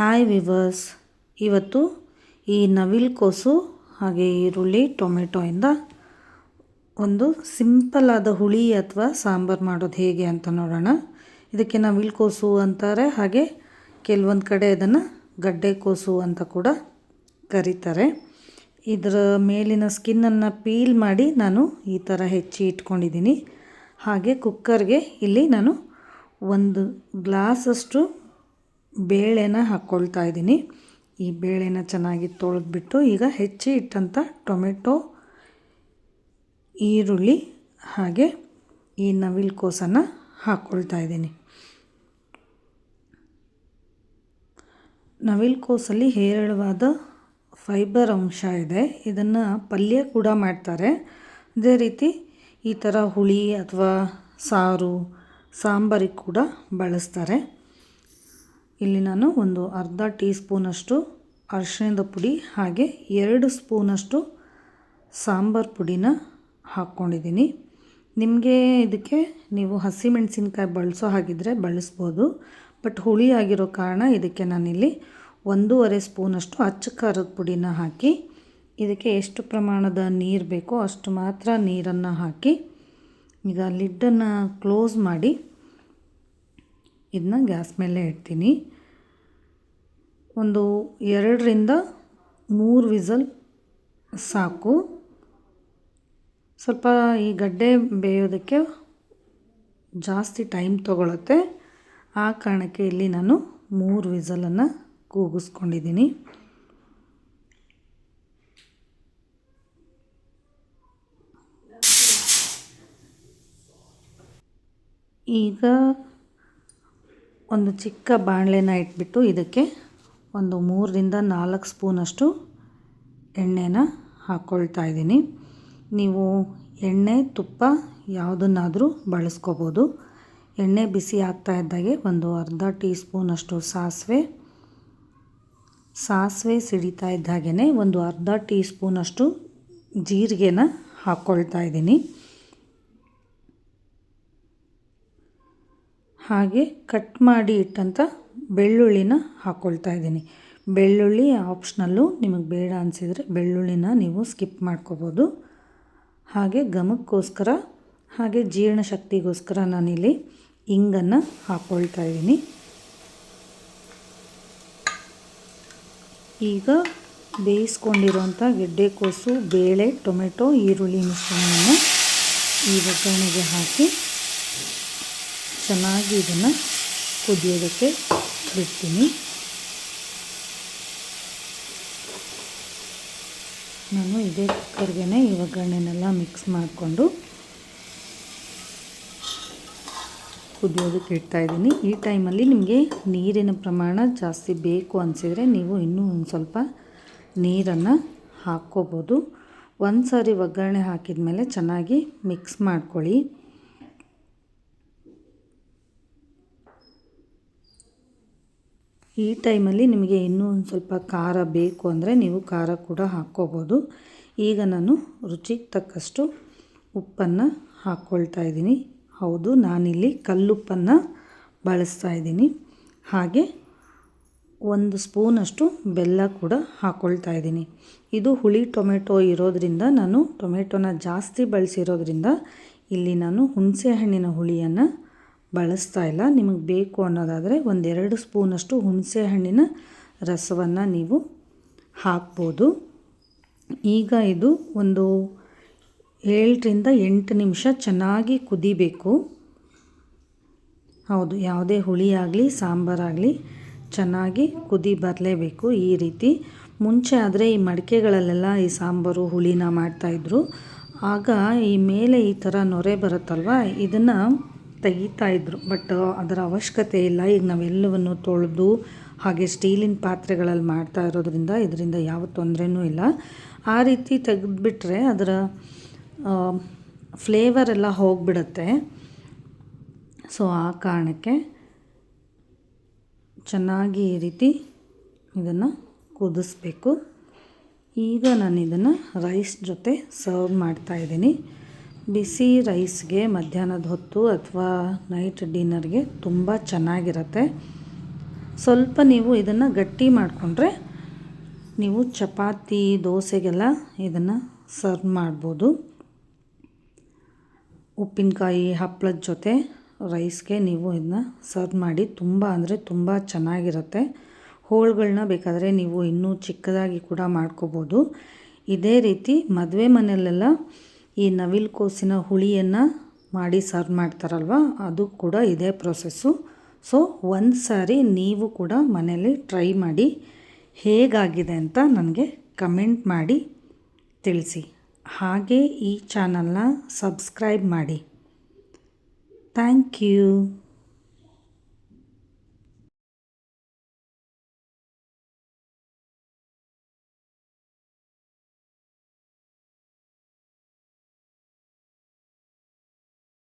Hi viewers, ಇವತ್ತು ಈ ನವಿಲುಕೋಸು ಹಾಗೆ ಈರುಳ್ಳಿ ಟೊಮೆಟೊಯಿಂದ ಒಂದು ಸಿಂಪಲ್ ಆದ ಹುಳಿ ಅಥವಾ ಸಾಂಬಾರು ಮಾಡೋದು ಹೇಗೆ ಅಂತ ನೋಡೋಣ. ಇದಕ್ಕೆ ನವಿಲುಕೋಸು ಅಂತಾರೆ, ಹಾಗೆ ಕೆಲವೊಂದು ಕಡೆ ಇದನ್ನು ಗಡ್ಡೆಕೋಸು ಅಂತ ಕೂಡ ಕರೀತಾರೆ. ಇದರ ಮೇಲಿನ ಸ್ಕಿನ್ನನ್ನು ಪೀಲ್ ಮಾಡಿ ನಾನು ಈ ಥರ ಹೆಚ್ಚಿ ಇಟ್ಕೊಂಡಿದ್ದೀನಿ. ಹಾಗೆ ಕುಕ್ಕರ್ಗೆ ಇಲ್ಲಿ ನಾನು ಒಂದು ಗ್ಲಾಸಷ್ಟು ಬೇಳೆನ ಹಾಕ್ಕೊಳ್ತಾ ಇದ್ದೀನಿ. ಈ ಬೇಳೆನ ಚೆನ್ನಾಗಿ ತೊಳೆದ್ಬಿಟ್ಟು ಈಗ ಹೆಚ್ಚಿ ಇಟ್ಟಂಥ ಟೊಮೆಟೊ, ಈರುಳ್ಳಿ ಹಾಗೆ ಈ ನವಿಲುಕೋಸನ್ನು ಹಾಕ್ಕೊಳ್ತಾ ಇದ್ದೀನಿ. ನವಿಲುಕೋಸಲ್ಲಿ ಹೇರಳವಾದ ಫೈಬರ್ ಅಂಶ ಇದೆ. ಇದನ್ನು ಪಲ್ಯ ಕೂಡ ಮಾಡ್ತಾರೆ. ಅದೇ ರೀತಿ ಈ ಥರ ಹುಳಿ ಅಥವಾ ಸಾರು, ಸಾಂಬಾರಿಗೆ ಕೂಡ ಬಳಸ್ತಾರೆ. ಇಲ್ಲಿ ನಾನು ಒಂದು ಅರ್ಧ ಟೀ ಸ್ಪೂನಷ್ಟು ಅರಿಶಿಣದ ಪುಡಿ ಹಾಗೆ 2 ಸ್ಪೂನಷ್ಟು ಸಾಂಬಾರು ಪುಡಿನ ಹಾಕ್ಕೊಂಡಿದ್ದೀನಿ. ನಿಮಗೆ ಇದಕ್ಕೆ ನೀವು ಹಸಿಮೆಣಸಿನ್ಕಾಯಿ ಬಳಸೋ ಹಾಗಿದ್ದರೆ ಬಳಸ್ಬೋದು. ಬಟ್ ಹುಳಿ ಆಗಿರೋ ಕಾರಣ ಇದಕ್ಕೆ ನಾನಿಲ್ಲಿ 1.5 ಸ್ಪೂನಷ್ಟು ಅಚ್ಚ ಖಾರದ ಪುಡಿನ ಹಾಕಿ ಇದಕ್ಕೆ ಎಷ್ಟು ಪ್ರಮಾಣದ ನೀರು ಬೇಕೋ ಅಷ್ಟು ಮಾತ್ರ ನೀರನ್ನು ಹಾಕಿ ಈಗ ಲಿಡ್ಡನ್ನು ಕ್ಲೋಸ್ ಮಾಡಿ ಇದನ್ನ ಗ್ಯಾಸ್ ಮೇಲೆ ಇಡ್ತೀನಿ. ಒಂದು 2ರಿಂದ 3 ವಿಸಲ್ ಸಾಕು. ಸ್ವಲ್ಪ ಈ ಗಡ್ಡೆ ಬೇಯೋದಕ್ಕೆ ಜಾಸ್ತಿ ಟೈಮ್ ತೊಗೊಳುತ್ತೆ. ಆ ಕಾರಣಕ್ಕೆ ಇಲ್ಲಿ ನಾನು 3 ವಿಸಲನ್ನು ಕೂಗಿಸ್ಕೊಂಡಿದ್ದೀನಿ. ಈಗ ಒಂದು ಚಿಕ್ಕ ಬಾಣಲೆನ ಇಟ್ಬಿಟ್ಟು ಇದಕ್ಕೆ ಒಂದು 3ರಿಂದ 4 ಸ್ಪೂನಷ್ಟು ಎಣ್ಣೆನ ಹಾಕ್ಕೊಳ್ತಾ ಇದ್ದೀನಿ. ನೀವು ಎಣ್ಣೆ, ತುಪ್ಪ ಯಾವುದನ್ನಾದರೂ ಬಳಸ್ಕೋಬೋದು. ಎಣ್ಣೆ ಬಿಸಿ ಆಗ್ತಾ ಇದ್ದಾಗೆ ಒಂದು ಅರ್ಧ ಟೀ ಸ್ಪೂನಷ್ಟು ಸಾಸಿವೆ ಸಿಡಿತಾ ಇದ್ದಾಗೇ ಒಂದು ಅರ್ಧ ಟೀ ಸ್ಪೂನಷ್ಟು ಜೀರಿಗೆನ ಹಾಕ್ಕೊಳ್ತಾ ಇದ್ದೀನಿ. ಹಾಗೆ ಕಟ್ ಮಾಡಿ ಇಟ್ಟಂಥ ಬೆಳ್ಳುಳ್ಳಿನ ಹಾಕ್ಕೊಳ್ತಾ ಇದ್ದೀನಿ. ಬೆಳ್ಳುಳ್ಳಿ ಆಪ್ಷನಲ್ಲು, ನಿಮಗೆ ಬೇಡ ಅನಿಸಿದರೆ ಬೆಳ್ಳುಳ್ಳಿನ ನೀವು ಸ್ಕಿಪ್ ಮಾಡ್ಕೋಬೋದು. ಹಾಗೆ ಘಮಕ್ಕೋಸ್ಕರ ಹಾಗೆ ಜೀರ್ಣಶಕ್ತಿಗೋಸ್ಕರ ನಾನಿಲ್ಲಿ ಇಂಗನ್ನು ಹಾಕ್ಕೊಳ್ತಾ ಇದ್ದೀನಿ. ಈಗ ಬೇಯಿಸ್ಕೊಂಡಿರೋಂಥ ಗೆಡ್ಡೆಕೋಸು, ಬೇಳೆ, ಟೊಮೆಟೊ, ಈರುಳ್ಳಿ ಮಿಶ್ರಣವನ್ನು ಈ ಒಗ್ಗರಣೆಗೆ ಹಾಕಿ ಚೆನ್ನಾಗಿ ಇದನ್ನು ಕುದಿಯೋದಕ್ಕೆ ಬಿಡ್ತೀನಿ. ನಾನು ಇದೇ ಕುಕ್ಕರ್ಗೆ ಈ ಒಗ್ಗರಣೆನೆಲ್ಲ ಮಿಕ್ಸ್ ಮಾಡಿಕೊಂಡು ಕುದಿಯೋದಕ್ಕೆ ಇಡ್ತಾಯಿದ್ದೀನಿ. ಈ ಟೈಮಲ್ಲಿ ನಿಮಗೆ ನೀರಿನ ಪ್ರಮಾಣ ಜಾಸ್ತಿ ಬೇಕು ಅನಿಸಿದರೆ ನೀವು ಇನ್ನೂ ಒಂದು ಸ್ವಲ್ಪ ನೀರನ್ನು ಹಾಕ್ಕೋಬೋದು. ಒಂದು ಸಾರಿ ಒಗ್ಗರಣೆ ಹಾಕಿದ ಮೇಲೆ ಚೆನ್ನಾಗಿ ಮಿಕ್ಸ್ ಮಾಡ್ಕೊಳ್ಳಿ. ಈ ಟೈಮಲ್ಲಿ ನಿಮಗೆ ಇನ್ನೂ ಒಂದು ಸ್ವಲ್ಪ ಖಾರ ಬೇಕು ಅಂದರೆ ನೀವು ಖಾರ ಕೂಡ ಹಾಕ್ಕೋಬೋದು. ಈಗ ನಾನು ರುಚಿಗೆ ತಕ್ಕಷ್ಟು ಉಪ್ಪನ್ನು ಹಾಕ್ಕೊಳ್ತಾ ಇದ್ದೀನಿ. ಹೌದು, ನಾನಿಲ್ಲಿ ಕಲ್ಲುಪ್ಪನ್ನು ಬಳಸ್ತಾ ಇದ್ದೀನಿ. ಹಾಗೆ 1 ಸ್ಪೂನಷ್ಟು ಬೆಲ್ಲ ಕೂಡ ಹಾಕ್ಕೊಳ್ತಾ ಇದ್ದೀನಿ. ಇದು ಹುಳಿ ಟೊಮೆಟೊ ಇರೋದರಿಂದ, ನಾನು ಟೊಮೆಟೊನ ಜಾಸ್ತಿ ಬಳಸಿರೋದ್ರಿಂದ ಇಲ್ಲಿ ನಾನು ಹುಣಸೆ ಹಣ್ಣಿನ ಹುಳಿಯನ್ನು ಬಳಸ್ತಾ ಇಲ್ಲ. ನಿಮಗೆ ಬೇಕು ಅನ್ನೋದಾದರೆ 1-2 ಸ್ಪೂನಷ್ಟು ಹುಣಸೆ ಹಣ್ಣಿನ ರಸವನ್ನು ನೀವು ಹಾಕ್ಬೋದು. ಈಗ ಇದು ಒಂದು 7ರಿಂದ 8 ನಿಮಿಷ ಚೆನ್ನಾಗಿ ಕುದಿಬೇಕು. ಹೌದು, ಯಾವುದೇ ಹುಳಿ ಆಗಲಿ ಸಾಂಬಾರಾಗಲಿ ಚೆನ್ನಾಗಿ ಕುದಿ ಬರಲೇಬೇಕು. ಈ ರೀತಿ ಮುಂಚೆ ಆದರೆ ಈ ಮಡಿಕೆಗಳಲ್ಲೆಲ್ಲ ಈ ಸಾಂಬಾರು ಹುಳಿನ ಮಾಡ್ತಾಯಿದ್ರು. ಆಗ ಈ ಮೇಲೆ ಈ ಥರ ನೊರೆ ಬರುತ್ತಲ್ವ, ಇದನ್ನು ತೆಗಿತಾಯಿದ್ರು. ಬಟ್ ಅದರ ಅವಶ್ಯಕತೆ ಇಲ್ಲ. ಈಗ ನಾವೆಲ್ಲವನ್ನು ತೊಳೆದು ಹಾಗೆ ಸ್ಟೀಲಿನ ಪಾತ್ರೆಗಳಲ್ಲಿ ಮಾಡ್ತಾ ಇರೋದ್ರಿಂದ ಇದರಿಂದ ಯಾವ ತೊಂದರೆನೂ ಇಲ್ಲ. ಆ ರೀತಿ ತೆಗೆದುಬಿಟ್ರೆ ಅದರ ಫ್ಲೇವರ್ ಎಲ್ಲ ಹೋಗಿಬಿಡುತ್ತೆ. ಸೊ ಆ ಕಾರಣಕ್ಕೆ ಚೆನ್ನಾಗಿ ಈ ರೀತಿ ಇದನ್ನು ಕುದಿಸ್ಬೇಕು. ಈಗ ನಾನು ಇದನ್ನು ರೈಸ್ ಜೊತೆ ಸರ್ವ್ ಮಾಡ್ತಾಯಿದ್ದೀನಿ. ಬಿಸಿ ರೈಸ್ಗೆ ಮಧ್ಯಾಹ್ನದ ಹೊತ್ತು ಅಥವಾ ನೈಟ್ ಡಿನ್ನರ್ಗೆ ತುಂಬ ಚೆನ್ನಾಗಿರುತ್ತೆ. ಸ್ವಲ್ಪ ನೀವು ಇದನ್ನು ಗಟ್ಟಿ ಮಾಡಿಕೊಂಡ್ರೆ ನೀವು ಚಪಾತಿ ದೋಸೆಗೆಲ್ಲ ಇದನ್ನು ಸರ್ವ್ ಮಾಡ್ಬೋದು. ಉಪ್ಪಿನಕಾಯಿ ಹಪ್ಪಳದ ಜೊತೆ ರೈಸ್ಗೆ ನೀವು ಇದನ್ನ ಸರ್ವ್ ಮಾಡಿ. ತುಂಬ ಅಂದರೆ ತುಂಬ ಚೆನ್ನಾಗಿರುತ್ತೆ. ಹೋಳುಗಳನ್ನ ಬೇಕಾದರೆ ನೀವು ಇನ್ನೂ ಚಿಕ್ಕದಾಗಿ ಕೂಡ ಮಾಡ್ಕೋಬೋದು. ಇದೇ ರೀತಿ ಮದುವೆ ಮನೆಯಲ್ಲೆಲ್ಲ ಈ ನವಿಲುಕೋಸಿನ ಹುಳಿಯನ್ನು ಮಾಡಿ ಸರ್ವ್ ಮಾಡ್ತಾರಲ್ವ, ಅದು ಕೂಡ ಇದೇ ಪ್ರೊಸೆಸ್ಸು. ಸೊ ಒಂದು ಸಾರಿ ನೀವು ಕೂಡ ಮನೆಯಲ್ಲಿ ಟ್ರೈ ಮಾಡಿ ಹೇಗಾಗಿದೆ ಅಂತ ನನಗೆ ಕಮೆಂಟ್ ಮಾಡಿ ತಿಳಿಸಿ. ಹಾಗೆ ಈ ಚಾನಲ್ನ ಸಬ್ಸ್ಕ್ರೈಬ್ ಮಾಡಿ. Thank you.